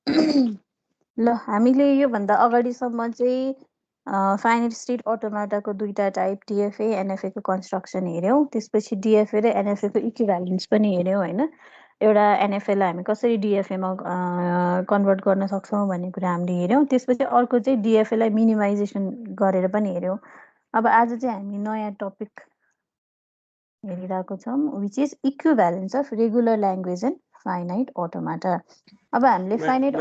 ल हामीले योभन्दा अगाडिसम्म चाहिँ फाइनाइट स्टेट अटोमाटाको दुईटा टाइप डिएफए एनएफए को कन्स्ट्रक्सन हेऱ्यौँ। त्यसपछि डिएफए र एनएफए को इक्विभ्यालेन्स पनि हेऱ्यौँ होइन। एउटा एनएफएलाई हामी कसरी डिएफएमा कन्भर्ट गर्न सक्छौँ भन्ने कुरा हामीले हेऱ्यौँ। त्यसपछि अर्को चाहिँ डिएफएलाई मिनिमाइजेसन गरेर पनि हेऱ्यौँ। अब आज चाहिँ हामी नयाँ टपिक हेरिरहेको छौँ, which is equivalence of regular language and finite automata. अब हामीले फाइनाइट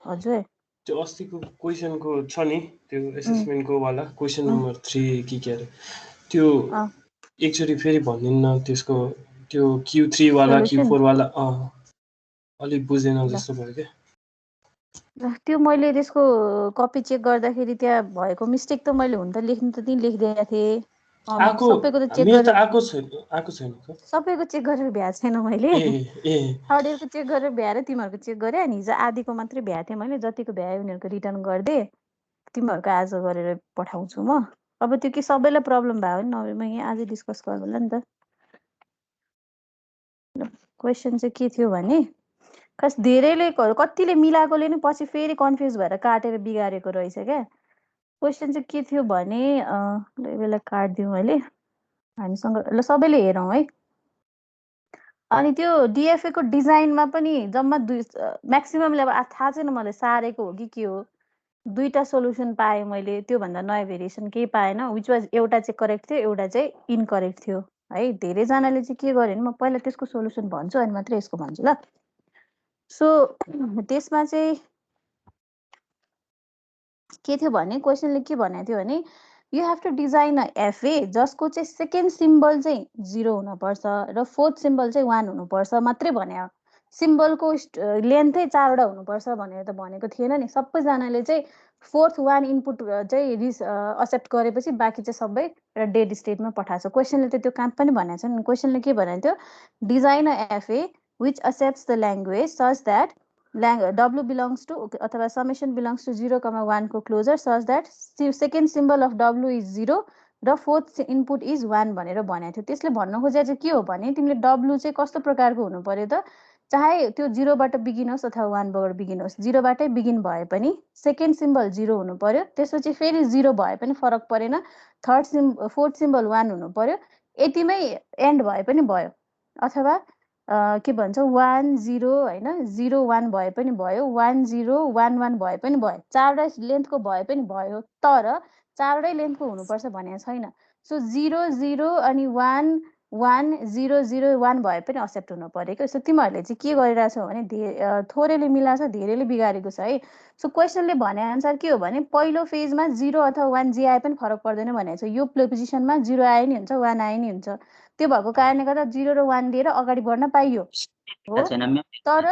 हजुर त्यो अस्तिको क्वेसनको छ नि त्यो एसेसमेन्टको वाला क्वेसन नम्बर 3 के अरे त्यो एकचोटि फेरि भनिदिनु न त्यसको त्यो Q3 वाला Q4 वाला अलिक बुझेन जस्तो भयो क्या। त्यो मैले त्यसको कपी चेक गर्दाखेरि त्यहाँ भएको मिस्टेक त मैले हुन त लेख्नु त त्यही लेखिदिएको थिएँ। सबैको त चेक गरेर आएको छैन सबैको चेक गरेर भ्याएको छैन मैले। थर्ड इयरको चेक गरेर भ्याएर तिमीहरूको चेक गरेँ अनि हिजो आदिको मात्रै भ्याएको थिएँ मैले। जतिको भ्यायो उनीहरूको रिटर्न गरिदिएँ। तिमीहरूको आज गरेर पठाउँछु म। अब त्यो के सबैलाई प्रब्लम भयो भने नभए म यहाँ आज डिस्कस गर्नुला नि त। क्वेसन चाहिँ के थियो भने खास धेरैले कतिले मिलाएकोले नि पछि फेरि कन्फ्युज भएर काटेर बिगारेको रहेछ क्या। क्वेसन चाहिँ के थियो भने बेला काटिदिउँ मैले हामीसँग। ल सबैले हेरौँ है। अनि त्यो डिएफए को डिजाइनमा पनि जम्मा म्याक्सिममले अब थाहा छैन मलाई सारेको हो कि के हो। दुईटा सोल्युसन पाएँ मैले। त्योभन्दा नयाँ भेरिएसन केही पाएन। विच वाज एउटा चाहिँ करेक्ट थियो, एउटा चाहिँ इनकरेक्ट थियो है। धेरैजनाले चाहिँ के गर्यो भने म पहिला त्यसको सोल्युसन भन्छु अनि मात्रै यसको भन्छु ल। सो त्यसमा चाहिँ के थियो भने क्वेसनले के भनेको थियो भने you have to design a FA जसको चाहिँ सेकेन्ड सिम्बल चाहिँ 0 हुनुपर्छ र फोर्थ सिम्बल चाहिँ 1 हुनुपर्छ मात्रै भन्यो। सिम्बलको लेन्थै 4वटा हुनुपर्छ भनेर त भनेको थिएन नि। सबैजनाले चाहिँ फोर्थ 1 इनपुट चाहिँ एक्सेप्ट गरेपछि बाँकी चाहिँ सबै एउटा डेड स्टेटमा पठाएको छ। क्वेसनले त त्यो काम पनि भनेको छ नि। क्वेसनले के भनेको थियो, design a FA which accepts the language such that W belongs to अथवा summation belongs to 0, 1 को closure such that second symbol of W is 0 र fourth input is 1 भनेर भनेको थियो। त्यसले भन्न खोजेको चाहिँ के हो भने तिमीले W चाहिँ कस्तो प्रकारको हुनु पर्यो त, चाहे त्यो 0बाट बिगिन होस् अथवा 1बाट बिगिन होस्, 0बाटै बिगिन भए पनि सेकेन्ड सिम्बल 0 हुनु पर्यो। त्यसपछि फेरि 0 भए पनि फरक परेन। फोर्थ सिम्बल 1 हुनु पर्यो। यतिमै एन्ड भए पनि भयो। अथवा के भन्छ 1 0 होइन 0 1 भए पनि भयो, 1 0 1 1 भए पनि भयो, 4वटा लेन्थको भए पनि भयो। तर 4वटै लेन्थको हुनुपर्छ भनेको छैन। सो 0 0 अनि 1 1 0 0 1 भए पनि एक्सेप्ट हुनु पर्यो क्या। सो तिमीहरूले चाहिँ के गरिरहेछौ भने थोरैले मिलाएको छ, धेरैले बिगारेको छ है। सो क्वेसनले भने अनुसार के हो भने पहिलो फेजमा 0 अथवा 1 जे आए पनि फरक पर्दैन भनेको छ। यो पोजिसनमा 0 आए नि हुन्छ, 1 आए नि हुन्छ। त्यो भएको कारणले गर्दा 0 र 1 लिएर अगाडि बढ्न पाइयो हो। तर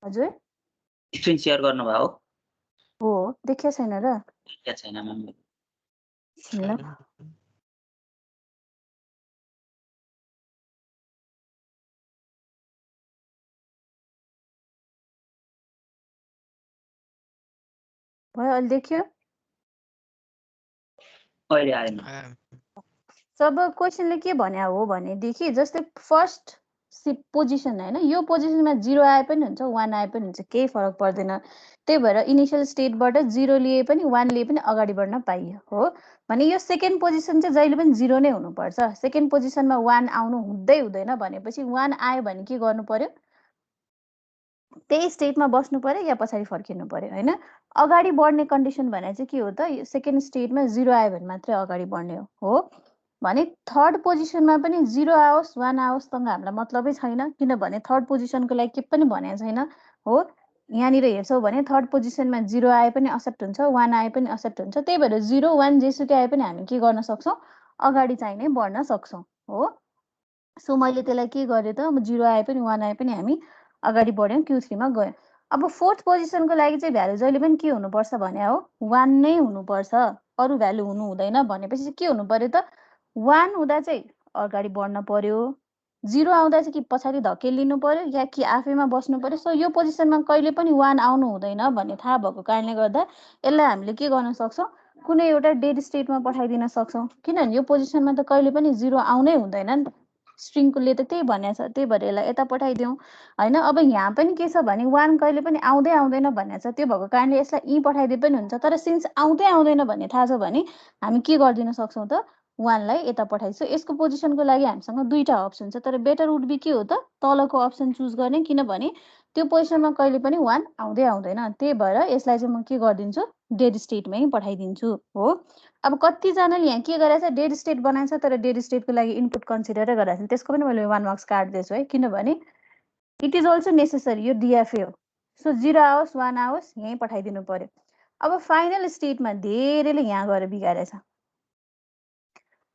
हजुर स्क्रिन शेयर गर्नुभयो हो, देख्या छैन र? देख्या छैन म्याम। भयो, अहिले देखियो? अहिले आएन। सब क्वेसनले के भन्या हो भनेदेखि जस्तै फर्स्ट पोजिसन होइन, यो पोजिसनमा 0 आए पनि हुन्छ, 1 आए पनि हुन्छ, केही फरक पर्दैन। त्यही भएर इनिसियल स्टेटबाट 0 लिए पनि 1 लिए पनि अगाडि बढ्न पाइयो हो। भने यो सेकेन्ड पोजिसन चाहिँ जहिले पनि 0 नै हुनुपर्छ। सेकेन्ड पोजिसनमा 1 आउनु हुँदै हुँदैन भनेपछि 1 आयो भने के गर्नु पर्यो, त्यही स्टेटमा बस्नु पर्यो या पछाडि फर्किनु पर्यो होइन। अगाडि बढ्ने कन्डिसन भने चाहिँ के हो त, सेकेन्ड स्टेटमा 0 आयो भने मात्रै अगाडि बढ्ने हो। भने थर्ड पोजिसनमा पनि 0 आओस् 1 आओस् सँग हामीलाई मतलबै छैन, किनभने थर्ड पोजिसनको लागि के पनि भनेको छैन हो। यहाँनिर हेर्छौ भने थर्ड पोजिसनमा 0 आए पनि एक्सेप्ट हुन्छ, 1 आए पनि एक्सेप्ट हुन्छ। त्यही भएर 0 1 जेसुकै आए पनि हामी के गर्न सक्छौँ, अगाडि चाहिँ नै बढ्न सक्छौँ हो। सो मैले त्यसलाई के गरेँ त, 0 आए पनि 1 आए पनि हामी अगाडि बढ्यौँ, Q3 मा गयौँ। अब फोर्थ पोजिसनको लागि चाहिँ भ्यालु जहिले पनि के हुनुपर्छ भने हो, 1 नै हुनुपर्छ, अरू भ्यालु हुनु हुँदैन। भनेपछि के हुनु पर्यो त, 1 हुँदा चाहिँ अगाडि बढ्न पर्यो, 0 आउँदा चाहिँ कि पछाडि धकेलिनु पर्यो या कि आफैमा बस्नु पर्यो। सो यो पोजिसनमा कहिले पनि 1 आउनु हुँदैन भन्ने थाहा भएको कारणले गर्दा यसलाई हामीले के गर्न सक्छौँ, कुनै एउटा डेड स्टेटमा पठाइदिन सक्छौँ। किनभने यो पोजिसनमा त कहिले पनि 0 आउनै हुँदैन नि त। स्ट्रिङकोले त त्यही भनेको छ, त्यही भएर यसलाई यता पठाइदिउँ होइन। अब यहाँ पनि के छ भने 1 कहिले पनि आउँदै आउँदैन भनेको छ, त्यो भएको कारणले यसलाई ई पठाइदिए पनि हुन्छ। तर सिन्स आउँदै आउँदैन भन्ने थाहा छ भने हामी के गरिदिन सक्छौँ त, 1 लाई यता पठाइदिन्छौँ। यसको पोजिसनको लागि हामीसँग दुईवटा अप्सन छ, तर बेटर वुड बी के हो त तलको अप्सन चुज गर्ने, किनभने त्यो पोजिसनमा कहिले पनि 1 आउँदै आउँदैन। त्यही भएर यसलाई चाहिँ म के गरिदिन्छु, डेड स्टेटमै पठाइदिन्छु हो। अब कतिजनाले यहाँ के गरेछ, डेड स्टेट बनाएछ तर डेड स्टेटको लागि इनपुट कन्सिडरै गरेछ, त्यसको पनि मैले 1 मार्क्स काट्दैछु है, किनभने इट इज अल्सो नेसेसरी, यो डिएफए हो। सो 0 आओस् 1 आओस् यहीँ पठाइदिनु पर्यो। अब फाइनल स्टेटमा धेरैले यहाँ गएर बिगारेछ।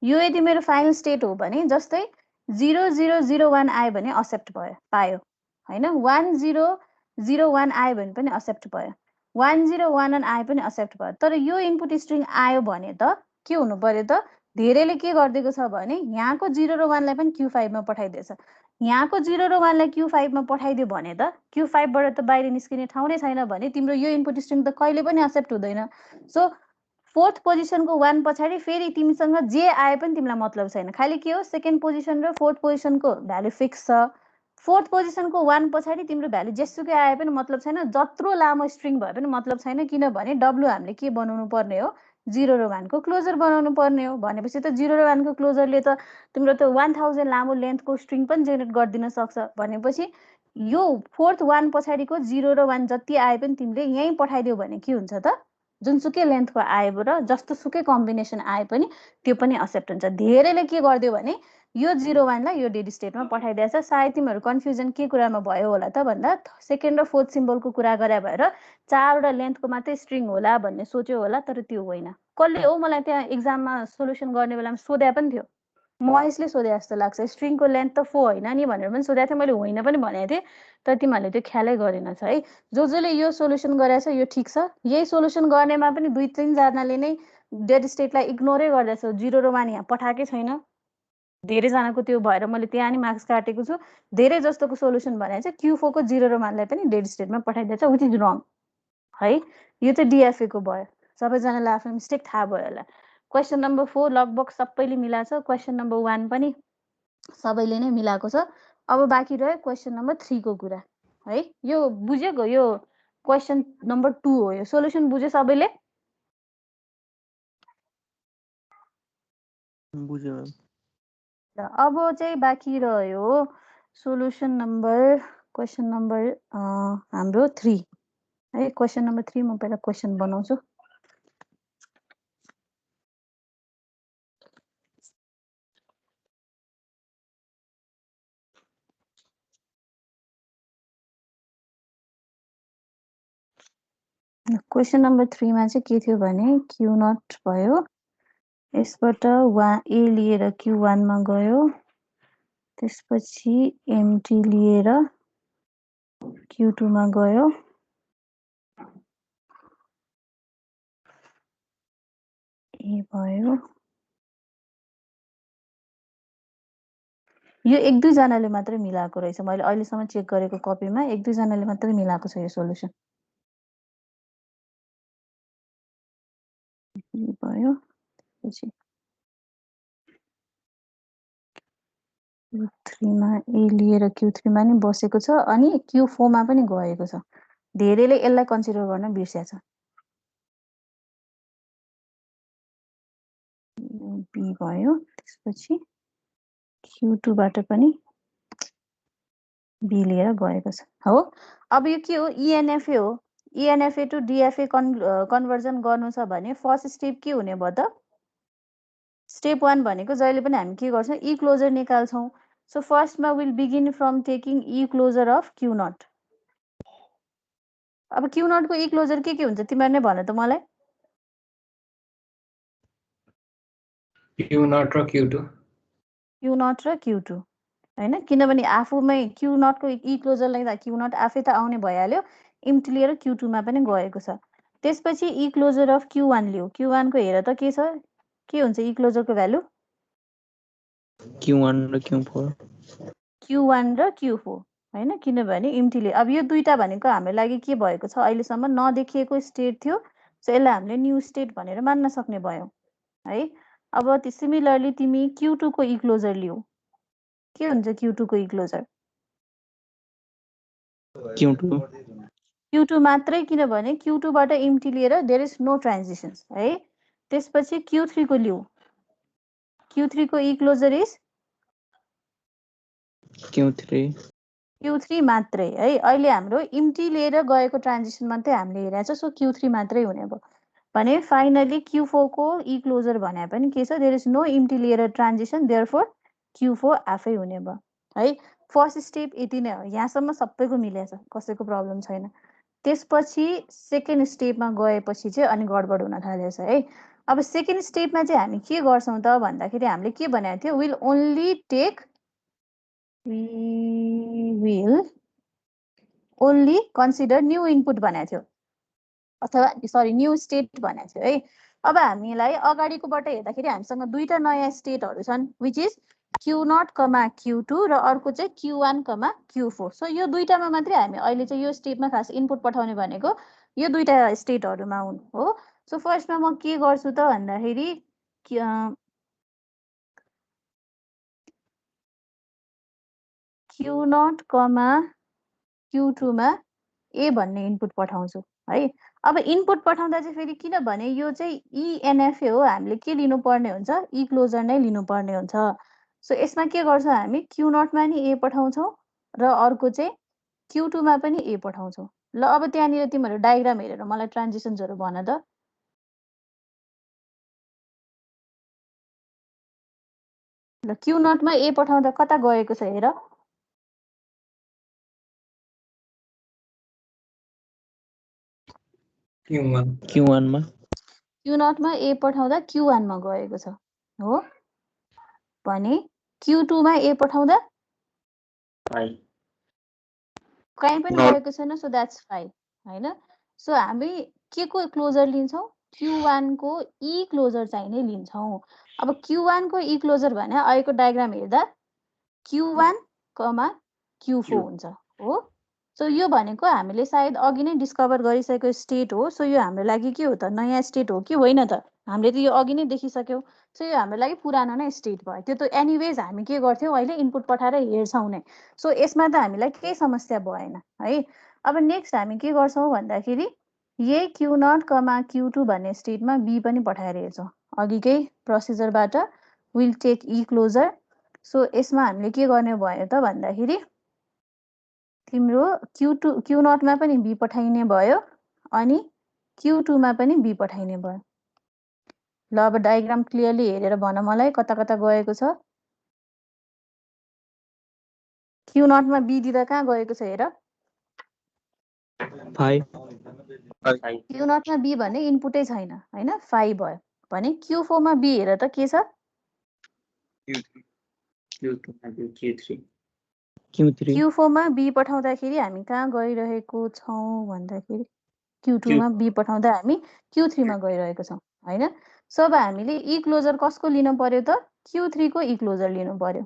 यो यदि मेरो फाइनल स्टेट हो भने जस्तै 0001 आयो भने एक्सेप्ट भयो, पायो होइन। 1001 आयो भने पनि एक्सेप्ट भयो, 1011 आयो पनि एक्सेप्ट भयो। तर यो इनपुट स्ट्रिङ आयो भने त के हुनु पर्यो त, धेरैले के गरिदिएको छ भने यहाँको 0 र 1 लाई पनि Q5 मा पठाइदिएछ। यहाँको 0 र 1 लाई Q5 मा पठाइदियो भने त Q5 बाट त बाहिर निस्किने ठाउँ नै छैन भने तिम्रो यो इनपुट स्ट्रिङ त कहिले पनि एक्सेप्ट हुँदैन। सो फोर्थ पोजिसनको 1 पछाडि फेरि तिमीसँग जे आए पनि तिमीलाई मतलब छैन, खालि के हो सेकेन्ड पोजिसन र फोर्थ पोजिसनको भ्यालु फिक्स छ। फोर्थ पोजिसनको 1 पछाडि तिम्रो भ्यालु जेसुकै आए पनि मतलब छैन, जत्रो लामो स्ट्रिङ भए पनि मतलब छैन, किनभने डब्लु हामीले के बनाउनु पर्ने हो, 0 र 1 को क्लोजर बनाउनु पर्ने हो। भनेपछि त 0 र 1 को क्लोजरले त तिम्रो त 1000 लामो लेन्थको स्ट्रिङ पनि जेनेरेट गरिदिन सक्छ। भनेपछि यो फोर्थ 1 पछाडिको 0 र 1 जति आए पनि तिमीले यहीँ पठाइदियो भने के हुन्छ त, जुनसुकै लेन्थको आए र जस्तोसुकै कम्बिनेसन आए पनि त्यो पनि एक्सेप्ट हुन्छ। धेरैले के गरिदियो भने यो 01 लाई यो डेड स्टेटमा पठाइदिएछ। सायद तिमीहरू कन्फ्युजन के कुरामा भयो होला त भन्दा सेकेन्ड र फोर्थ सिम्बलको कुरा गरे भएर 4वटा लेन्थको मात्रै स्ट्रिङ होला भन्ने सोच्यो होला, तर त्यो होइन। कसले हो मलाई त्यहाँ एक्जाममा सोल्युसन गर्ने बेलामा सोधे पनि थियो, महेशले सोधे जस्तो लाग्छ, स्ट्रिङको लेन्थ त 4 होइन नि भनेर पनि सोधेको थियो। मैले होइन पनि भनेको थिएँ, तर तिमीहरूले त्यो ख्यालै गरेनछ है। जसले यो सोल्युसन गरेछ यो ठिक छ, यही सोल्युसन गर्नेमा पनि 2-3 जनाले नै डेड स्टेटलाई इग्नोरै गर्दैछ, 0 र 1 यहाँ पठाएकै छैन। धेरैजनाको त्यो भएर मैले त्यहाँ नि मार्क्स काटेको छु। धेरै जस्तोको सोल्युसन भने चाहिँ Q4 को 0 र 1 लाई पनि डेड स्टेटमा पठाइदिएछ, विच इज रङ है। यो चाहिँ डिएफए को भयो, सबैजनालाई आफ्नो मिस्टेक थाहा भयो होला। क्वेसन नम्बर 4 लगभग सबैले मिलाएको छ, क्वेसन नम्बर 1 पनि सबैले नै मिलाएको छ। अब बाँकी रह्यो क्वेसन नम्बर 3 को कुरा है। यो बुझेको, यो क्वेसन नम्बर 2 हो, यो सोल्युसन बुझ्यो सबैले? बुझ्यो। अब चाहिँ बाँकी रह्यो सोल्युसन नम्बर क्वेसन नम्बर हाम्रो 3 है। क्वेसन नम्बर 3 म पहिला क्वेसन बनाउँछु। क्वेसन नम्बर 3 मा चाहिँ के थियो भने Q0 भयो, यसबाट A लिएर Q1 मा गयो, त्यसपछि MT लिएर Q2 मा गयो, ए भयो। यो 1-2 जनाले मात्रै मिलाएको रहेछ, मैले अहिलेसम्म चेक गरेको कपीमा 1-2 जनाले मात्रै मिलाएको छ यो सोल्युसन। भयो, त्यसपछि Q3 मा A लिएर Q3 मा नि बसेको छ, अनि Q4 मा पनि गएको छ। धेरैले यसलाई कन्सिडर गर्न बिर्सेछ। B भयो, त्यसपछि Q2 बाट पनि B लिएर गएको छ हो। अब यो के हो, ENFA हो। ENFA टु DFA कन्भर्जन गर्नु छ भने फर्स्ट स्टेप के हुने भयो त, स्टेप 1 भनेको जहिले पनि हामी के गर्छौँ, ई क्लोजर निकाल्छौँ। सो फर्स्टमा will begin from taking E closure of Q0। अब Q0 को ई क्लोजर के हुन्छ तिमीहरू नै भन त मलाई। Q0 र Q2। Q0 र Q2 हैन, किनभने आफूमै Q0 को ई क्लोजर लेख्दा Q0 आफै त आउने भइहाल्यो, इम्ट लिएर Q2 मा पनि गएको छ। त्यसपछि ई closure of Q1 Leo. Q1 को हेर त के छ, के हुन्छ ई क्लोजर को भ्यालु, Q1 र Q4। Q1 र Q4 हैन, किनभने इम्टीले अब यो दुईटा भनेको हाम्रो लागि के भएको छ, अहिलेसम्म नदेखिएको स्टेट थियो। सो यसलाई हामीले न्यू स्टेट भनेर मान्न सक्ने भयौँ है। अब सिमिलरली तिमी Q2 को ई क्लोजर लियो, के हुन्छ Q2 को E क्लोजर? Q2 मात्रै, किनभने Q2 बाट इम्प्टी लिएर देयर इज नो ट्रान्जिसन्स है। त्यसपछि Q3 को लिऊ। Q3 को E क्लोजर इज Q3 मात्रै है। अहिले हाम्रो इम्प्टी लिएर गएको ट्रान्जिसन मात्रै हामीले हेरेको छ, सो Q3 मात्रै हुने भयो। भने फाइनली Q4 को E क्लोजर भने पनि के छ, देयर इज नो इम्प्टी लिएर ट्रान्जिसन, देयरफोर Q4 आफै हुने भयो है। फर्स्ट स्टेप यति नै हो, यहाँसम्म सबैको मिलेछ, कसैको प्रब्लम छैन। त्यसपछि सेकेन्ड स्टेपमा गएपछि चाहिँ अनि गडबड हुन थालेछ है। अब सेकेन्ड स्टेपमा चाहिँ हामी के गर्छौँ त भन्दाखेरि हामीले के भनेको थियो, will only consider new input भनेको थियो, अथवा सरी न्यू स्टेट भनेको थियो है। अब हामीलाई अगाडिकोबाट हेर्दाखेरि हामीसँग दुईटा नयाँ स्टेटहरू छन्, विच इज Q0, Q2 र अर्को चाहिँ Q1, Q4। सो यो दुईटामा मात्रै हामी अहिले चाहिँ यो स्टेपमा खास इनपुट पठाउने भनेको यो दुईटा स्टेटहरूमा हो। सो फर्स्टमा म के गर्छु त भन्दाखेरि Q0, Q2 मा ए भन्ने इनपुट पठाउँछु है। अब इनपुट पठाउँदा चाहिँ फेरि किनभने यो चाहिँ ENFA हो, हामीले के लिनुपर्ने हुन्छ, E क्लोजर नै लिनुपर्ने हुन्छ। सो यसमा के गर्छौँ हामी, Q0 मा नि ए पठाउँछौँ र अर्को चाहिँ Q2 मा पनि ए पठाउँछौँ। ल अब त्यहाँनिर तिमीहरू डायग्राम हेरेर मलाई ट्रान्जिसन्सहरू भन त। ल Q0 मा ए पठाउँदा कता गएको छ हेर। Q1 मा Q0 मा ए पठाउँदा Q1 मा गएको छ हो। भने Q2 मा ए पठाउँदा कहीँ पनि गएको छैन, सो द्याट्स फाइन हैन। सो हामी के को क्लोजर लिन्छौँ, Q1 को E क्लोजर चाहिँ नै लिन्छौँ। अब Q1 को E क्लोजर भने अहिलेको डायग्राम हेर्दा Q1, Q4 हुन्छ हो। सो यो भनेको हामीले सायद अघि नै डिस्कभर गरिसकेको स्टेट हो। सो यो हाम्रो लागि के हो त, नयाँ स्टेट हो कि होइन त, हामीले त यो अघि नै देखिसक्यौँ। सो यो हाम्रो लागि पुरानो नै स्टेट भयो। त्यो त एनिवेज हामी के गर्थ्यौँ, अहिले इनपुट पठाएर हेर्छौँ नै। सो यसमा त हामीलाई केही समस्या भएन है। अब नेक्स्ट हामी के गर्छौँ भन्दाखेरि यही Q0, Q2 भन्ने स्टेटमा बी पनि पठाएर हेर्छौँ। अघिकै प्रोसिजरबाट will take E closure. So यसमा हामीले के गर्ने भयो त भन्दाखेरि तिम्रो Q0 मा पनि बी पठाइने भयो अनि Q2 मा पनि बी पठाइने भयो। ल अब डायग्राम क्लियरली हेरेर भन मलाई कता कता गएको छ। Q0 मा बी दिँदा कहाँ गएको छ हेर। 5 Q0 मा बी भन्ने इनपुटै छैन हैन, 5 भयो। भने Q4 मा बी हेर त के छ, Q4 मा बी पठाउँदाखेरि हामी कहाँ गइरहेको छौँ भन्दाखेरि Q2 मा बी पठाउँदा हामी Q3 मा गइरहेको छौँ हैन। सो अब हामीले E क्लोजर कसको लिनु पर्यो त, Q3 को E क्लोजर लिनु पर्यो।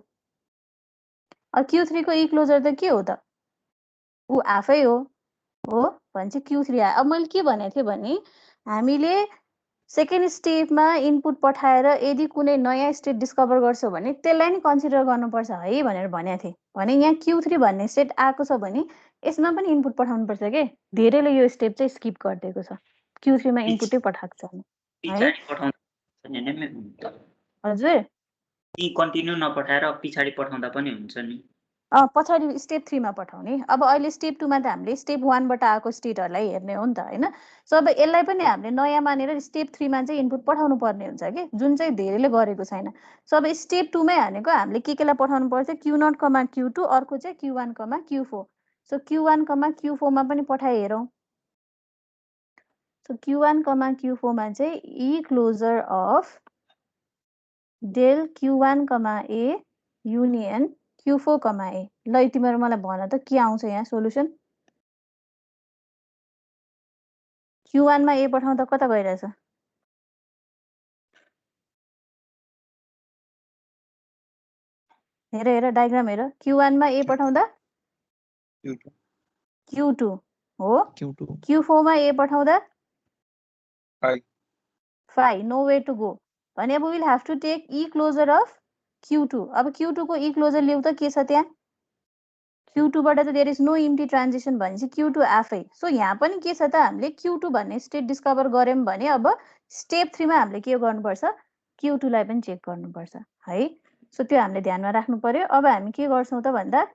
अब Q3 को E क्लोजर त के हो त, ऊ आफै हो भने चाहिँ Q3 आयो। अब मैले के भनेको थिएँ भने हामीले सेकेन्ड स्टेपमा इनपुट पठाएर यदि कुनै नयाँ स्टेट डिस्कभर गर्छौँ भने त्यसलाई नि कन्सिडर गर्नुपर्छ है भनेर भनेको थिएँ। भने यहाँ Q3 भन्ने स्टेट आएको छ भने यसमा पनि इनपुट पठाउनुपर्छ के। धेरैले यो स्टेप चाहिँ स्किप गरिदिएको छ, Q3 मा इनपुटै पठाएको छ है। हजुर कन्टिन्यू नपठाएर पछाडि पठाउँदा पनि हुन्छ नि। पछाडि स्टेप 3 मा पठाउने। अब अहिले स्टेप 2 मा त हामीले स्टेप 1 बाट आएको स्टेटहरूलाई हेर्ने हो नि त हैन। सो अब यसलाई पनि हामीले नयाँ मानेर स्टेप 3 मा चाहिँ इनपुट पठाउनु पर्ने हुन्छ कि, जुन चाहिँ धेरैले गरेको छैन। सो अब स्टेप 2 मै हानेको हामीले केलाई पठाउनु पर्छ, Q0, Q2, अर्को चाहिँ Q1, Q4। So Q1, Q4 मा पनि पठाइ हेरौँ। सो Q1, Q4 मा चाहिँ E closure of del Q1, A union Q4, A। ल तिमीहरू मलाई भन त के आउँछ यहाँ सोलुसन। Q1 मा A पठाउँदा कता गइरहेछ, हेर हेर डायग्राम हेर। Q1 मा A पठाउँदा Q2 हो, Q4 मा A पठाउँदा 5, नो वे टु गो। भने अब will have to take E closure of Q2 अब Q2 को E क्लोजर ल्याउ त के छ त्यहाँ Q2 बाट त there is no empty transition भनेपछि Q2 आफै सो यहाँ पनि के छ त हामीले Q2 भन्ने स्टेट डिस्कभर गर्यौं भने अब स्टेप 3 मा हामीले के गर्नुपर्छ Q2 लाई पनि चेक गर्नुपर्छ है सो त्यो हामीले ध्यानमा राख्नु पर्यो अब हामी के गर्छौं त भन्दा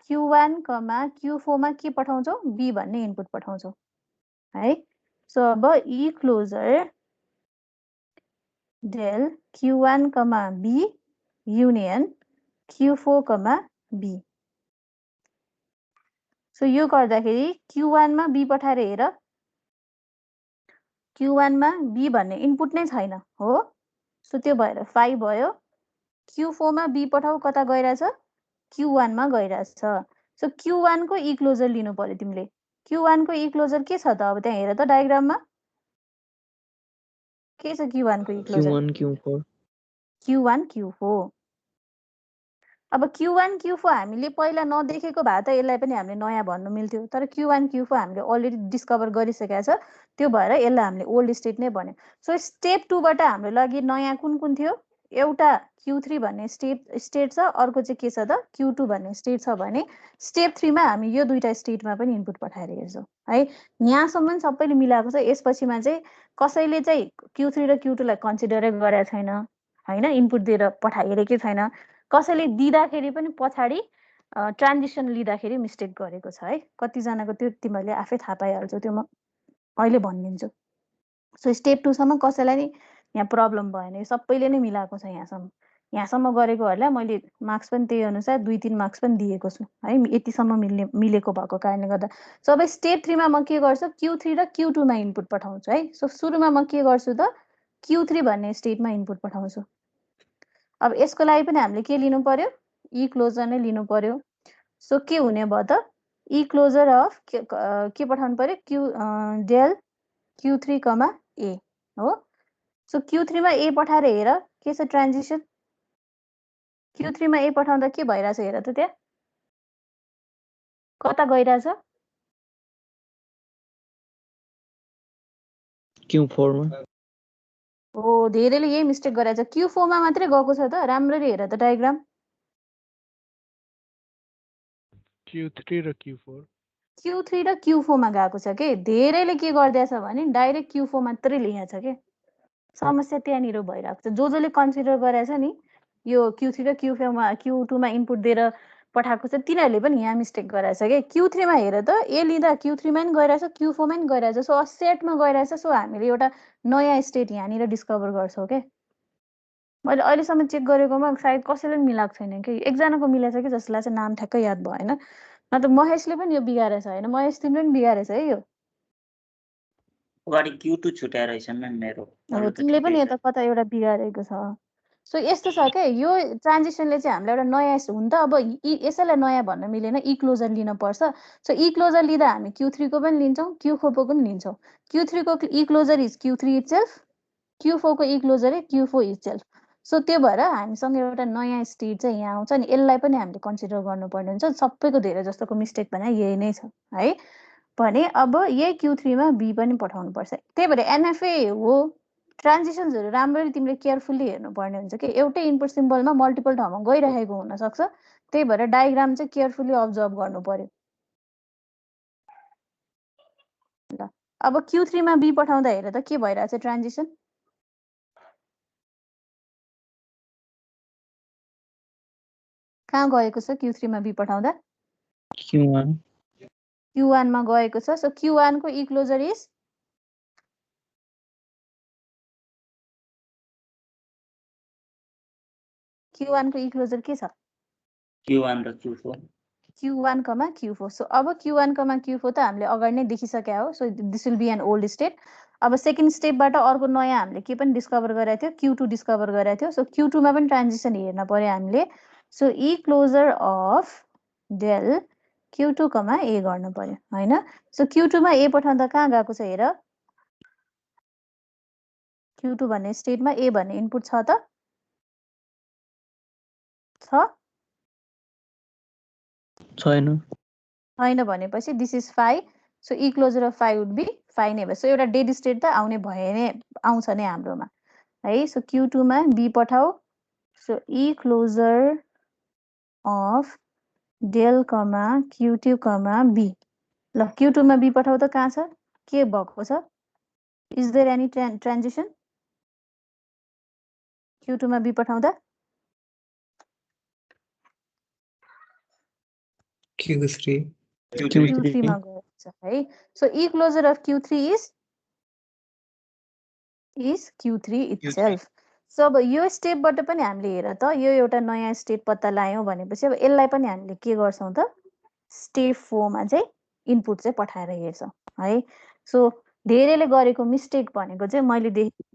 Q1, Q4 मा के पठाउँछौं B भन्ने इनपुट पठाउँछौं है सो अब E closure del Q1, B union Q4, B so यो गर्दाखेरि Q1 मा B पठाएर हेर Q1 मा B भन्ने इनपुट नै छैन हो सो त्यो भएर 5 भयो Q4 मा B पठाऊ कता गइराछ Q1 मा गइराछ सो Q1 को E क्लोजर लिनु पर्यो तिमीले Q1 को E क्लोजर के छ त अब त्यहाँ हेर त डायग्राममा के छ Q1 को E closure Q1 Q4 Q1 Q4 अब Q1 Q4 हामीले पहिला नदेखेको भए त यसलाई पनि हामीले नयाँ भन्नु मिल्थ्यो तर Q1 Q4 हामीले अलरेडी डिस्कभर गरिसकेका छ त्यो भएर यसलाई हामीले ओल्ड स्टेट नै भन्यो सो स्टेप 2 बाट हाम्रो लागि नयाँ कुन कुन थियो एउटा Q3 भन्ने स्टेट छ अर्को चाहिँ के छ त Q2 भन्ने स्टेट छ भने स्टेप 3 मा हामी यो दुईटा स्टेटमा पनि इनपुट पठाएर हेर्छौं है यहाँसम्म सबैले मिलाएको छ यसपछिमा चाहिँ कसैले चाहिँ Q3 र Q2 लाई कन्सिडरै गरेको छैन हैन इनपुट दिएर पठाइरहेकै छैन कसैले दिँदाखेरि पनि पछाडी ट्रान्जिसन लिँदाखेरि मिस्टेक गरेको छ है कति जनाको त्यो तिमीहरूले आफै थाहा पाइहाल्छौ त्यो म अहिले भनिदिन्छु सो स्टेप 2 सम्म कसैलाई नि यहाँ प्रब्लम भएन यो सबैले नै मिलाएको छ यहाँसम्म गरेकोहरूलाई मैले मार्क्स पनि त्यही अनुसार 2-3 मार्क्स पनि दिएको छु है यतिसम्म मिलेको भएको कारणले गर्दा सो अब स्टेप 3 मा म के गर्छु Q3 र Q2 मा इनपुट पठाउँछु है सो सुरुमा म के गर्छु त Q3 भन्ने स्टेटमा इनपुट पठाउँछु अब यसको लागि पनि हामीले के लिनु पर्यो E क्लोजर नै लिनु पर्यो सो के हुने भयो त E क्लोजर अफ के पठाउनु पर्यो del Q3, A हो सो Q3 मा A पठाएर हेर के छ ट्रान्जिसन Q3 मा A पठाउँदा के भइराछ हेर त त्यहाँ कता गइराछ Q4 मा हो धेरैले यही मिस्टेक गरेछ Q4 मा मात्रै गएको छ त राम्ररी हेर त डायग्राम Q3 र Q4 Q3 र Q4 मा गएको छ के धेरैले के गर्दैछ भने डाइरेक्ट Q4 मात्रै लेखेको छ के समस्या त्यहाँनिर भइरहेको छ जसले कन्सिडर गरेछ नि यो Q3 र Q2 मा इनपुट दिएर पठाएको छ तिनीहरूले पनि यहाँ मिस्टेक गरेछ के Q3 मा हेर त ए लिँदा Q3 मा नि गइरहेछ Q4 मा नि गइरहेछ सो सेटमा गइरहेछ सो हामीले एउटा नयाँ स्टेट यहाँनिर डिस्कभर गर्छौं के मैले अहिलेसम्म चेक गरेकोमा सायद कसैले पनि मिलाएको छैन कि एकजनाको मिलेछ कि जसलाई चाहिँ नाम ठ्याक्कै याद भएन न त महेशले पनि यो बिगारेछ हैन महेश तिमीले पनि बिगारेछ है यो अगाडि Q2 छुट्याएर रहेछ म्याम मेरो अब तिमीले पनि यता कता एउटा बिगारेको छ सो यस्तो छ के यो ट्रान्जिसनले चाहिँ हामीलाई एउटा नयाँ हुन त अब यसैलाई नयाँ भन्न मिलेन E क्लोजर लिन पर्छ सो E क्लोजर लिँदा हामी Q3 को पनि लिन्छौं Q4 को पनि लिन्छौं Q3 को E closure is Q3 itself Q4 को E closure is Q4 itself so त्यो भएर हामीसँग एउटा नयाँ स्टेट चाहिँ यहाँ आउँछ नि यसलाई पनि हामीले कन्सिडर गर्नुपर्ने हुन्छ सबैको धेरै जस्तोको मिस्टेक भने यही नै छ है भने अब यही Q3 मा B पनि पठाउनु पर्छ त्यही भएर NFA हो ट्रान्जिसन्सहरु राम्ररी तिमीले केयरफुल्ली हेर्नुपर्ने हुन्छ कि एउटै इनपुट सिम्बलमा मल्टिपल ठाउँमा गइरहेको हुन सक्छ त्यही भएर डायग्राम चाहिँ केयरफुल्ली अब्जर्भ गर्नु पर्यो ल अब Q3 मा B पठाउँदा हेर त के भइराछ ट्रान्जिसन कहाँ गएको छ Q3 मा B पठाउँदा Q1 मा गएको छ सो Q1 को E क्लोजर इज Q1 को E क्लोजर के छ Q1 र Q4 Q1, Q4 सो अब Q1, Q4 त हामीले अगाडि नै देखिसक्या हो so this will be an old state अब सेकेन्ड स्टेपबाट अर्को नयाँ हामीले के पनि डिस्कभर गरेको थियो Q2 डिस्कभर गरेको थियो सो Q2 मा पनि ट्रान्जिसन हेर्न पर्यो हामीले so E closure of del Q2, A गर्नु पर्यो हैन सो Q2 मा A पठाउँदा कहाँ गएको छ हेर Q2 भन्ने स्टेटमा A भन्ने इनपुट छ त छैन भनेपछि this is 5 so E closure of 5 would be 5 नै भयो सो एउटा डेड स्टेट त आउने भए नै आउँछ नै हाम्रोमा है सो Q2 मा B पठाऊ So E closure of del comma Q2 comma B. ल Q2 मा B पठाउँदा कहाँ छ? के भएको छ? Is there any transition? Q2 मा B पठाउँदा Q3. Q3 मा गएको छ है. So E closure of Q3 is Q3 itself. So अब यो स्टेपबाट पनि हामीले हेर त यो एउटा नयाँ स्टेट पत्ता लगायौं भनेपछि अब यसलाई पनि हामीले के गर्छौं त स्टेप 4 मा चाहिँ इनपुट चाहिँ पठाएर हेर्छौं है. सो धेरैले गरेको मिस्टेक भनेको चाहिँ मैले देखेँ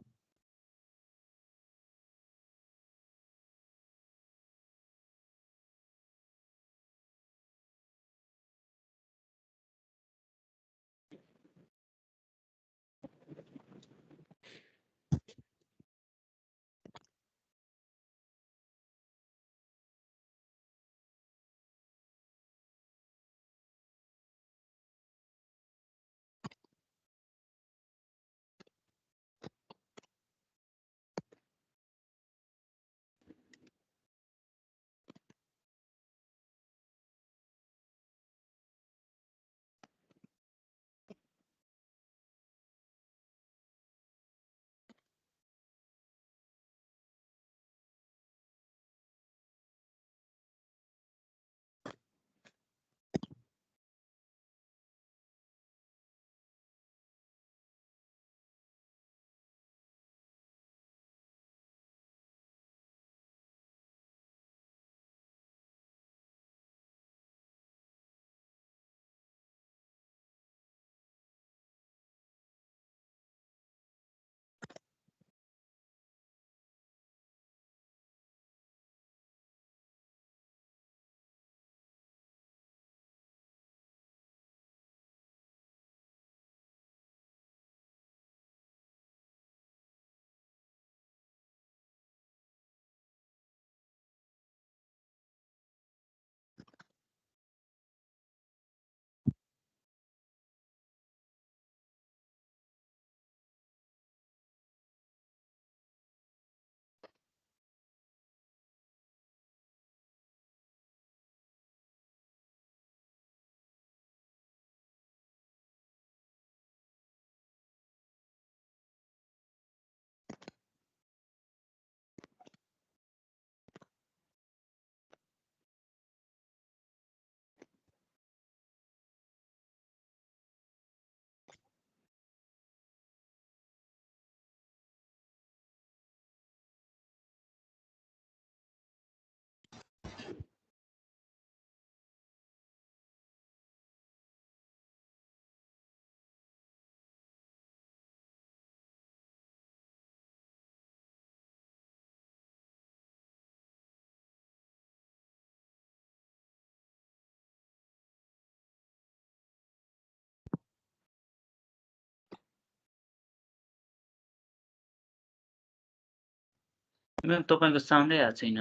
म्याम तपाईको साउन्डै आएको छैन.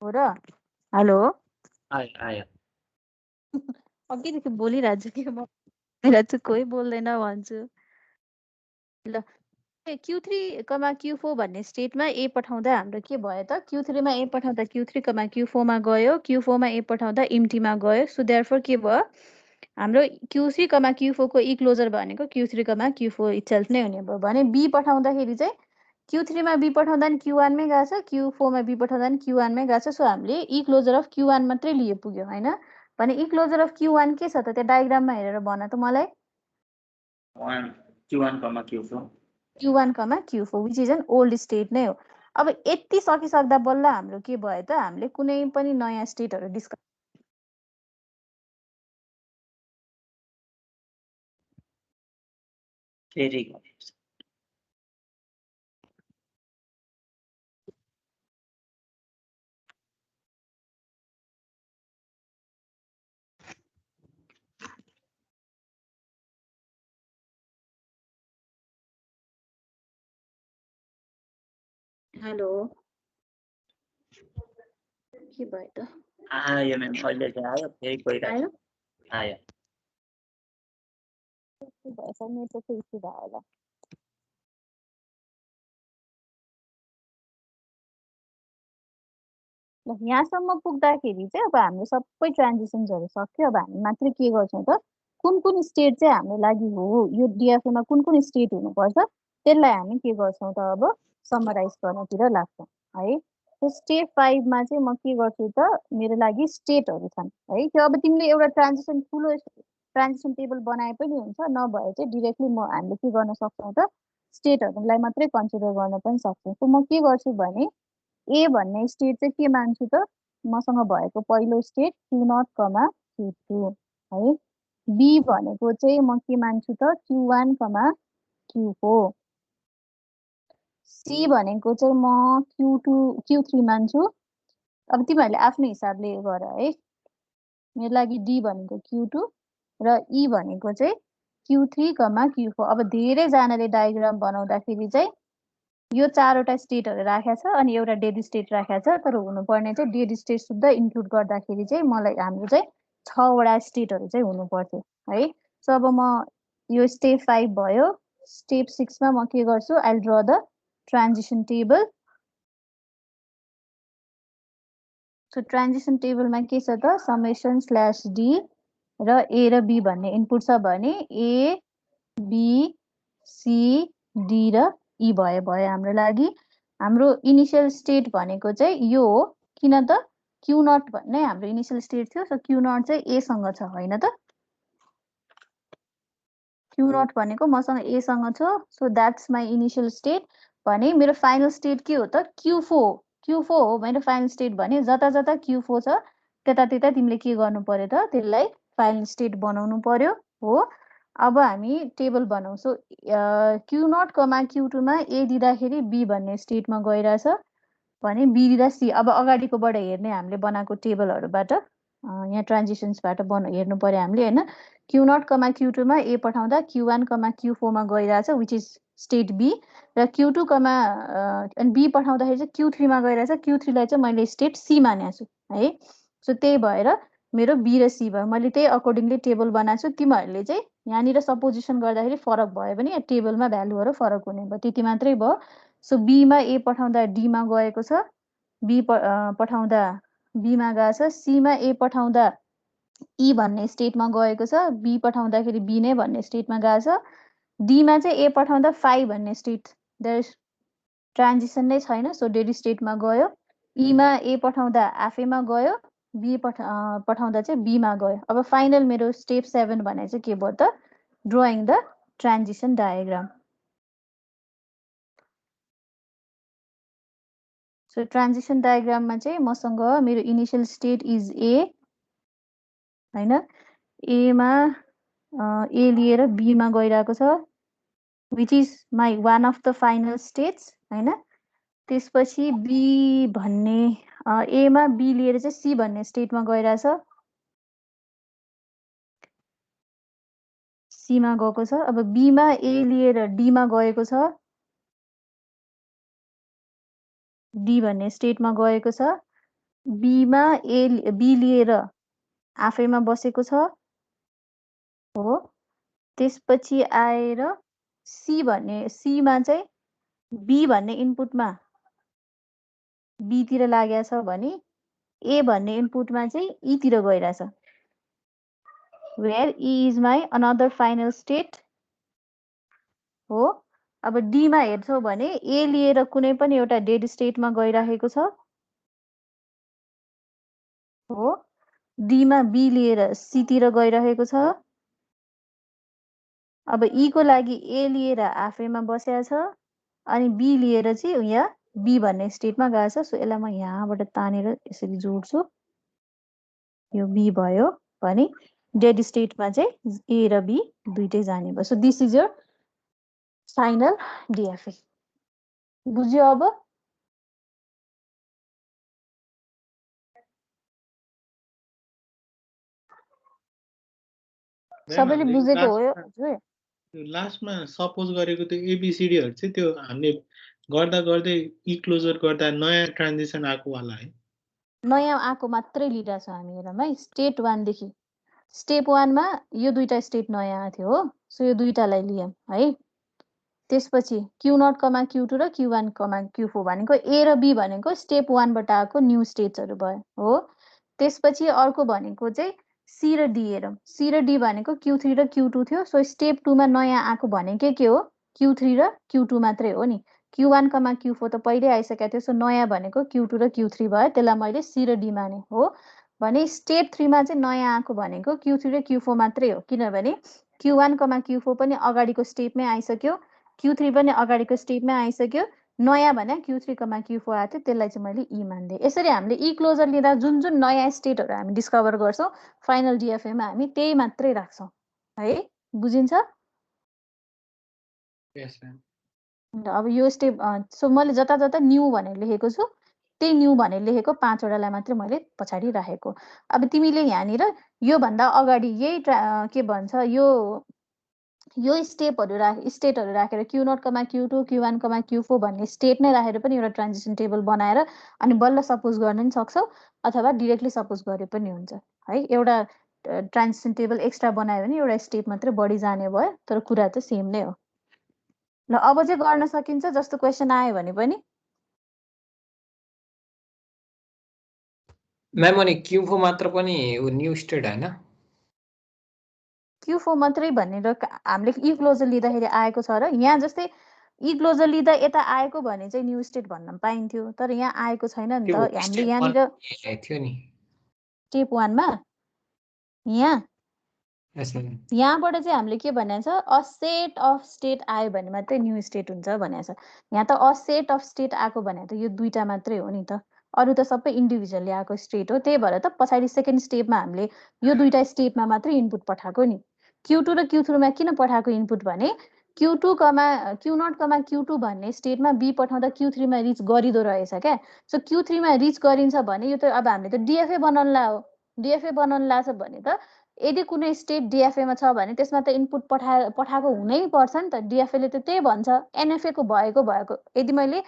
हो र. हेलो आयो. अघिदेखि बोलिरहेको छु कि म बोलिरहेको छु कोही बोल्दैन भन्छु. ल Q3, Q4 भन्ने स्टेटमा A पठाउँदा हाम्रो के भयो त Q3 मा A पठाउँदा Q3, Q4 मा गयो, Q4 मा A पठाउँदा empty मा गयो. सो देयरफोर के भयो हाम्रो Q3, Q4 को E क्लोजर भनेको Q3, Q4 इटसेल्फ नै हुने भयो भने B पठाउँदाखेरि चाहिँ Q3 मा B पठाउँदा नि Q1 मै गएको छ, Q4 मा B पठाउँदा नि Q1 मै गएको छ. सो हामीले E क्लोजर अफ Q1 मात्रै लिए पुग्यो हैन. भने E क्लोजर अफ Q1 के छ त त्यो डायग्राममा हेरेर भन त मलाई. Q1, Q4. Q1, Q4 which is an old state नै हो. अब यति सकिसक्दा बल्ल हाम्रो के भयो त हामीले कुनै पनि नयाँ स्टेटहरु डिस्कस फेरि हेलो के भयो त आयो म्याम अहिले चाहिँ आयो फेरि गइरहेको आयो. भएछ नेटवर्कको इस्यु भयो होला. ल यहाँसम्म पुग्दाखेरि चाहिँ अब हाम्रो सबै ट्रान्जिसन्सहरू सक्यो। अब हामी मात्रै के गर्छौँ त, कुन कुन स्टेट चाहिँ हाम्रो लागि हो, यो डिएफएमा कुन कुन स्टेट हुनुपर्छ त्यसलाई हामी के गर्छौँ त अब समराइज गर्नतिर लाग्छौँ है। त्यो स्टेप 5 मा चाहिँ म के गर्छु त, मेरो लागि स्टेटहरू छन् है। त्यो अब तिमीले एउटा ट्रान्जिसन ठुलो ट्रान्जिसन टेबल बनाए पनि हुन्छ, नभए चाहिँ डिरेक्टली हामीले के गर्न सक्छौँ त, स्टेटहरूलाई मात्रै कन्सिडर गर्न पनि सक्छौँ। सो म के गर्छु भने ए भन्ने स्टेट चाहिँ के मान्छु त, मसँग भएको पहिलो स्टेट Q0, Q2 है। बी भनेको चाहिँ म के मान्छु त Q1, Q4। सी भनेको चाहिँ म Q2, Q3 मान्छु। अब तिमीहरूले आफ्नो हिसाबले गर है। मेरो लागि डी भनेको Q2 र ई भनेको चाहिँ Q3, Q4। अब धेरैजनाले डायग्राम बनाउँदाखेरि चाहिँ यो 4वटा स्टेटहरू राखेको छ अनि एउटा डेड स्टेट राखेको छ, तर हुनुपर्ने चाहिँ डेड स्टेट सुद्धा इन्क्लुड गर्दाखेरि चाहिँ मलाई हाम्रो चाहिँ 6वटा स्टेटहरू चाहिँ हुनु पर्थ्यो है। सो अब म यो स्टेप 5 भयो। स्टेप 6 मा म के गर्छु, I draw the transition table. So transition टेबलमा के छ त, समेसन स्ल्यास डी र ए र बी भन्ने इनपुट छ भने ए बी सी डी र ई भयो हाम्रो लागि। हाम्रो इनिसियल स्टेट भनेको चाहिँ यो हो, किन त Q0 भन्ने हाम्रो इनिसियल स्टेट थियो। सो Q0 चाहिँ ए सँग छ होइन त, Q0 भनेको मसँग ए सँग छ। So that's my initial state भने मेरो फाइनल स्टेट के हो त, Q4 हो मेरो फाइनल स्टेट भने जता जता Q4 छ त्यता त्यता तिमीले के गर्नु पर्यो त, त्यसलाई फाइनल स्टेट बनाउनु पर्यो हो। अब हामी टेबल बनाउँछौँ। Q0, Q2 मा ए दिँदाखेरि बी भन्ने स्टेटमा गइरहेछ भने बी दिँदा सी। अब अगाडिकोबाट हेर्ने हामीले बनाएको टेबलहरूबाट यहाँ ट्रान्जिसन्सबाट हेर्नु पर्यो हामीले होइन। Q0, Q2 मा ए पठाउँदा Q1, Q4 मा गइरहेछ विच इज स्टेट बी, र Q2 अनि बी पठाउँदाखेरि चाहिँ Q3 मा गइरहेछ। Q3 लाई चाहिँ मैले स्टेट सी मानेको छु है। सो त्यही भएर मेरो बी र सी भयो। मैले त्यही अकर्डिङली टेबल बनाएको छु। तिमीहरूले चाहिँ यहाँनिर सपोजिसन गर्दाखेरि फरक भयो भने टेबलमा भ्यालुहरू फरक हुने भयो, त्यति मात्रै भयो। सो बीमा ए पठाउँदा डीमा गएको छ, बी पठाउँदा बीमा गएको छ, सीमा ए पठाउँदा ई भन्ने स्टेटमा गएको छ, बी पठाउँदाखेरि बी नै भन्ने स्टेटमा गएको छ, डीमा चाहिँ ए पठाउँदा 5 भन्ने स्टेट, देयर ट्रान्जिसन नै छैन। सो डेड स्टेटमा गयो। ईमा ए पठाउँदा आफैमा गयो, बी पठाउँदा चाहिँ बीमा गयो। अब फाइनल मेरो स्टेप 7 भने चाहिँ के भयो त, drawing the transition diagram. So transition डायग्राममा चाहिँ मसँग मेरो इनिसियल स्टेट इज ए होइन। एमा ए लिएर बीमा गइरहेको छ which is my one of the final states होइन। त्यसपछि बी भन्ने एमा बी लिएर चाहिँ सी भन्ने स्टेटमा गइरहेछ, सीमा गएको छ। अब बीमा ए लिएर डीमा गएको छ, डी भन्ने स्टेटमा गएको छ। बीमा बी लिएर आफैमा बसेको छ हो। त्यसपछि आएर सीमा चाहिँ बी भन्ने इनपुटमा बीतिर लागेको छ भने ए भन्ने इनपुटमा चाहिँ ईतिर गइरहेछ, where E is my another final state हो। अब डीमा हेर्छौ भने ए लिएर कुनै पनि एउटा डेड स्टेटमा गइरहेको छ हो। डीमा बी लिएर सीतिर गइरहेको छ। अब ई को लागि ए लिएर आफैमा बसेको छ अनि बी लिएर चाहिँ यहाँ बी भन्ने स्टेटमा गएको छ। सो यसलाई म यहाँबाट तानेर यसरी जोड्छु, यो बी भयो भने डेड स्टेटमा चाहिँ ए र बी दुइटै जाने भयो। So this is your final DFA. बुझ्यो अब? सबैले बुझेको हो हजुर? लास्टमा सपोज गरेको त्यो एबीसीडीहरु चाहिँ त्यो हामीले गर्दा गर्दै ई क्लोजर गर्दा नयाँ ट्रान्जिसन आएको वाला है। नयाँ आएको मात्रै लिइरहेछ हामी हेरौँ है। स्टेट 1 देखि स्टेप 1 मा यो दुईटा स्टेट नयाँ थियो हो। सो यो दुईटालाई लियौँ है। त्यसपछि Q0, Q2 र Q1, Q4 भनेको A र B भनेको स्टेप 1 बाट आएको न्यू स्टेट्सहरु भयो हो। त्यसपछि अर्को भनेको चाहिँ C र D हेरौँ। C र D भनेको Q3 र Q2 थियो। सो स्टेप 2 मा नयाँ आएको भनेको के हो? Q3 र Q2 मात्रै हो नि। Q1, Q4 त पहिले आइसकेको थियो। सो नयाँ भनेको Q2 र Q3 भयो। त्यसलाई मैले C र D माने हो। भने स्टेप 3 मा चाहिँ नयाँ आएको भनेको Q3 र Q4 मात्रै हो। किनभने Q1, Q4 पनि अगाडिको स्टेपमै आइसक्यो। Q3 पनि अगाडिको स्टेपमै आइसक्यो। नयाँ भने Q3, Q4 आएको थियो। त्यसलाई चाहिँ मैले E मान्दै। यसरी हामीले E क्लोजर लिँदा जुन जुन नयाँ स्टेटहरु हामी डिस्कभर गर्छौं फाइनल DFA मा हामी त्यही मात्रै राख्छौं है। बुझिन्छ? यस म्याम। अब यो स्टेप सो मैले जता जता न्यू भनेर लेखेको छु त्यही न्यू भनेर लेखेको 5 वटालाई मात्रै मैले पछाडी राखेको। अब तिमीले यहाँनिर यो भन्दा अगाडि यही के भन्छ यो स्टेटहरु राखेर Q0, Q2, Q1, Q4 भन्ने स्टेट नै राखेर पनि एउटा ट्रान्जिसन टेबल बनाएर अनि बल्ल सपोज गर्न नि सक्छौ अथवा डाइरेक्टली सपोज गरे पनि हुन्छ है। एउटा ट्रान्जिसन टेबल एक्स्ट्रा बनायो भने एउटा स्टेप मात्रै बढी जाने भयो तर कुरा त सेम नै हो। ल अब चाहिँ गर्न सकिन्छ जस्तो क्वेशन आयो भने पनि। म्याम अनि Q4 मात्र पनि न्यू स्टेट हैन? Q4 मात्रै भनेर हामीले E क्लोजर लिँदाखेरि आएको छ र यहाँ जस्तै E क्लोजर लिँदा यता आएको भने चाहिँ न्यू स्टेट भन्न पाइन्थ्यो तर यहाँ आएको छैन नि त। हामीले यहाँनिर थियो नि स्टेप 1 मा यहाँ यस म्याम। यहाँबाट चाहिँ हामीले के भनेको छ अ सेट अफ स्टेट आयो भने मात्रै न्यू स्टेट हुन्छ भनेको छ। यहाँ त अ सेट अफ स्टेट आएको भने त यो दुईटा मात्रै हो नि त। अरु त सबै इन्डिभिजुअली आएको स्टेट हो। त्यही भएर त पछाडी सेकेन्ड स्टेपमा हामीले यो दुईटा स्टेपमा मात्रै इनपुट पठाएको नि। Q2 र Q3 मा किन पठाएको इनपुट भने Q0, Q2 भन्ने स्टेटमा B पठाउँदा Q3 मा रिच गरिदो रहेछ क्या। सो Q3 मा रिच गरिन्छ भने यो त अब हामीले त DFA बनाउनला हो। DFA बनाउनला छ भने त यदि कुनै स्टेट DFA मा छ भने त्यसमा त इनपुट पठाएको हुनै पर्छ नि त। DFA ले त त्यही भन्छ NFA को भएको। यदि मैले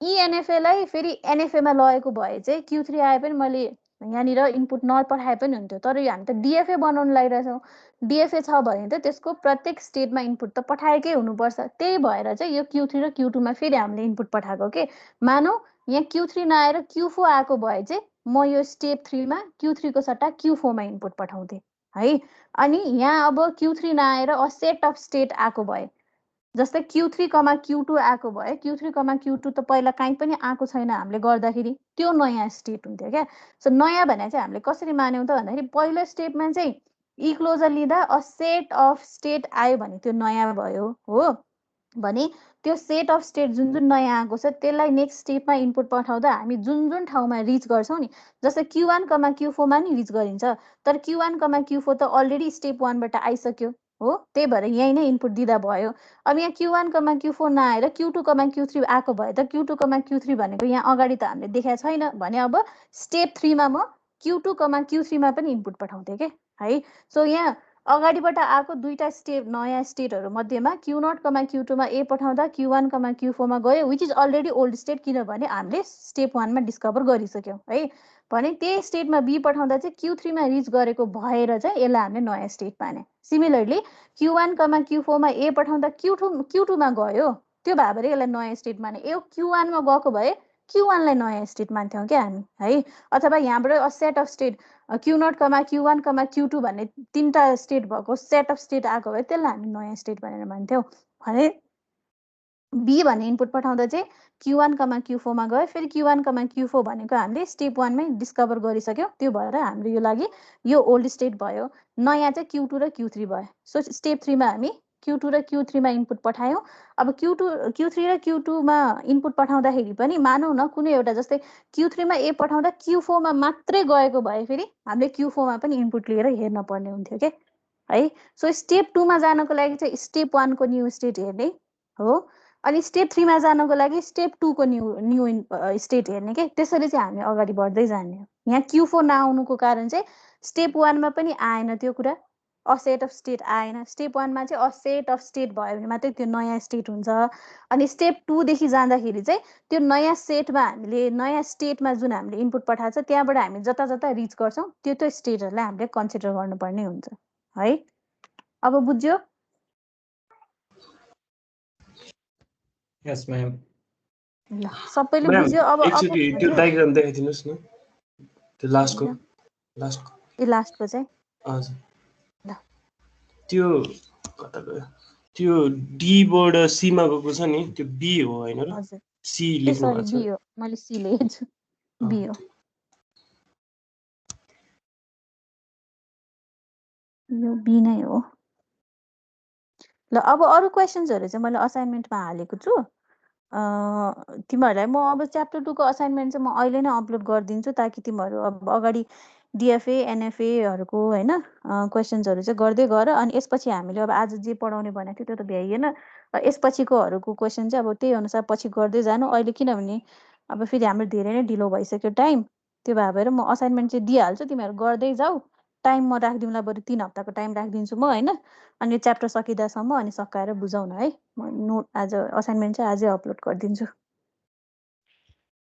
ENFA लाई फेरि NFA मा लगेको भए चाहिँ Q3 आए पनि मैले यहाँनिर इनपुट नपठाए पनि हुन्थ्यो। तर यो हामी त DFA बनाउन लागिरहेछौँ। DFA छ भने त त्यसको प्रत्येक स्टेटमा इनपुट त पठाएकै हुनुपर्छ। त्यही भएर चाहिँ यो Q3 र Q2 मा फेरि हामीले इनपुट पठाएको के। मानौ यहाँ Q3 नआएर Q4 आएको भए चाहिँ म यो स्टेप 3 मा Q3 को सट्टा Q4 मा इनपुट पठाउँथे है। अनि यहाँ अब Q3 नआएर अ सेट अफ स्टेट आएको भए जस्तै Q3, Q2 आएको भए Q3, Q2 त पहिला काहीँ पनि आएको छैन हामीले गर्दाखेरि त्यो नयाँ स्टेट हुन्थ्यो क्या। सो नयाँ भने चाहिँ हामीले कसरी मान्यौं त भन्दाखेरि पहिलो स्टेपमा चाहिँ E क्लोजर लिँदा अ सेट अफ स्टेट आयो भने त्यो नयाँ भयो हो। भने त्यो सेट अफ स्टेट जुन जुन नयाँ आएको छ त्यसलाई नेक्स्ट स्टेपमा इनपुट पठाउँदा हामी जुन जुन ठाउँमा रिच गर्छौं नि जस्तै Q1, Q4 मा नि रिच गरिन्छ। तर Q1, Q4 त अलरेडी स्टेप 1 बाट आइसक्यो हो। त्यही भएर यही नै इनपुट दिँदा भयो। अब यहाँ Q1, Q4 नआएर Q2, Q3 आएको भए त Q2, Q3 भनेको यहाँ अगाडि त हामीले देखाएको छैन भने अब स्टेप 3 मा म Q2, Q3 मा पनि इनपुट पठाउँथे के है। सो यहाँ अगाडिबाट आएको दुईटा स्टेप नयाँ स्टेटहरु मध्येमा Q0, Q2 मा A पठाउँदा Q1, Q4 मा गयो which is already old state किनभने हामीले स्टेप 1 मा डिस्कभर गरिसक्यौं है। भने त्यही स्टेटमा B पठाउँदा चाहिँ Q3 मा रिच गरेको भएर चाहिँ यसलाई हामीले नयाँ स्टेट माने। सिमिलरली Q1, Q4 मा A पठाउँदा Q2 मा गयो त्यो भएर यसलाई नयाँ स्टेट माने। यो Q1 मा गएको भए Q1 लाई नयाँ स्टेट मान्थ्यौं के हामी है। अथवा यहाँबाट a set of state Q0, Q1, Q2 भन्ने तीनटा स्टेट भएको सेट अफ स्टेट आएको भए त्यसलाई हामी नयाँ स्टेट भनेर मान्थ्यौं। भने B भन्ने इनपुट पठाउँदा चाहिँ Q1, Q4 मा गयो। फेरि Q1, Q4 भनेको हामीले स्टेप 1 मै डिस्कभर गरिसक्यौं। त्यो भएर हाम्रो यो लागि यो ओल्ड स्टेट भयो। नयाँ चाहिँ Q2 र Q3 भयो। सो स्टेप 3 मा हामी Q2 र Q3 मा इनपुट पठायौं। अब Q3 र Q2 मा इनपुट पठाउँदाखेरि पनि मानौ न कुनै एउटा जस्तै Q3 मा A पठाउँदा Q4 मा मात्रै गएको भए फेरि हामीले Q4 मा पनि इनपुट लिएर हेर्न पर्ने हुन्थ्यो के है। सो स्टेप 2 मा जानको लागि चाहिँ स्टेप 1 को न्यू स्टेट हेर्ने हो। अनि स्टेप 3 मा जानको लागि स्टेप 2 को न्यू स्टेट हेर्ने के। त्यसरी चाहिँ हामी अगाडि बढ्दै जाने हो। यहाँ Q4 नआउनुको कारण चाहिँ स्टेप 1 मा पनि आएन त्यो कुरा। अ सेट अफ स्टेट आएन। स्टेप 1 मा चाहिँ अ सेट अफ स्टेट भयो भने मात्रै त्यो नयाँ स्टेट हुन्छ। अनि स्टेप 2 देखि जाँदाखेरि चाहिँ त्यो नयाँ सेटमा हामीले नयाँ स्टेटमा जुन हामीले इनपुट पठाएको छ त्यहाँबाट हामी जता जता रिच गर्छौं त्यो स्टेटहरुलाई हामीले कन्सिडर गर्नुपर्ने हुन्छ है। अब बुझ्यो? यस म्याम। ल सबैले म्याम बुझ्यो अब एकचोटि त्यो हजुर डायग्राम देखाइदिनुहोस् न त्यो लास्टको ए लास्टको चाहिँ हजुर ल त्यो कता गयो त्यो डी बाट सी मा गएको छ नि त्यो बी हो हैन र हजुर सी ए लेख्नु सरी भएको बी छ हो मैले सी लेखेछु बी हो यो बी नै हो ल अब अरु क्वेशन्सहरु चाहिँ मैले असाइनमेन्टमा हालेको छु तिमीहरूलाई म अब च्याप्टर 2 को असाइनमेन्ट चाहिँ म अहिले नै अपलोड गरिदिन्छु ताकि तिमीहरू अब अगाडि डिएफए एनएफएहरूको हैन क्वेशन्सहरु चाहिँ गर्दै गर अनि यसपछि हामीले अब आज जे पढाउने भनेको थियो त्यो त भ्याइएन र यसपछिकोहरुको क्वेशन चाहिँ अब त्यही अनुसार पछि गर्दै जानु अहिले किनभने अब फेरि हाम्रो धेरै नै ढिलो भइसक्यो टाइम त्यो भएर म असाइनमेन्ट चाहिँ दिइहाल्छु तिमीहरू गर्दै जाऊ टाइम म राखिदिउँला बरु 3 हप्ताको टाइम राखिदिन्छु म हैन अनि च्याप्टर सकिदासम्म अनि सकाएर बुझाउ न है म नोट आज असाइनमेन्ट चाहिँ आजै अपलोड गरिदिन्छु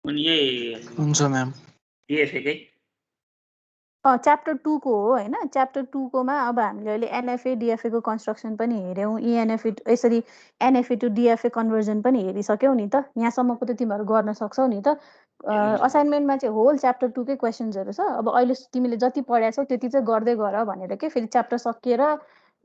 अनि यही हुन्छ म्याम डिएफए कै च्याप्टर 2 को हो हैन च्याप्टर 2 कोमा अब हामीले अहिले एनएफए डिएफए को कन्स्ट्रक्सन पनि हेर्यौं इएनएफए यसरी एनएफए टु डिएफए कन्भर्जन पनि हेरिसक्यौ नि त यहाँसम्मको त तिमीहरू गर्न सक्छौ नि त असाइनमेन्टमा चाहिँ होल च्याप्टर 2 कै क्वेशन्सहरु छ अब अहिले तिमीले जति पढाएको छौ त्यति चाहिँ गर्दै गर भनेर के फेरि च्याप्टर सकिएर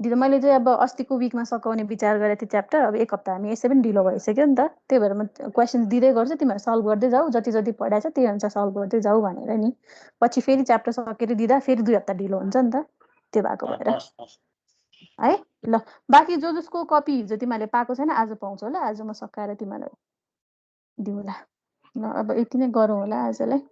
दिदा मैले चाहिँ अब अस्तिको विकमा सकाउने विचार गरेको थिएँ च्याप्टर अब एक हप्ता हामी यसै पनि ढिलो भइसक्यो नि त त्यही भएर म क्वेशन्स दिँदै गर्छु तिमीहरू सल्भ गर्दै जाऊ जति जति पढाएको छ त्यही अनुसार सल्भ गर्दै जाऊ भनेर नि पछि फेरि च्याप्टर सकेर दिँदा फेरि 2 हप्ता ढिलो हुन्छ नि त त्यो भएको भएर है ल बाँकी जसको कपी हिजो तिमीहरूले पाएको छैन आज पाउँछौ ल आज म सकाएर तिमीहरूलाई दिउँला ल अब यति नै गरौँ होला आजलाई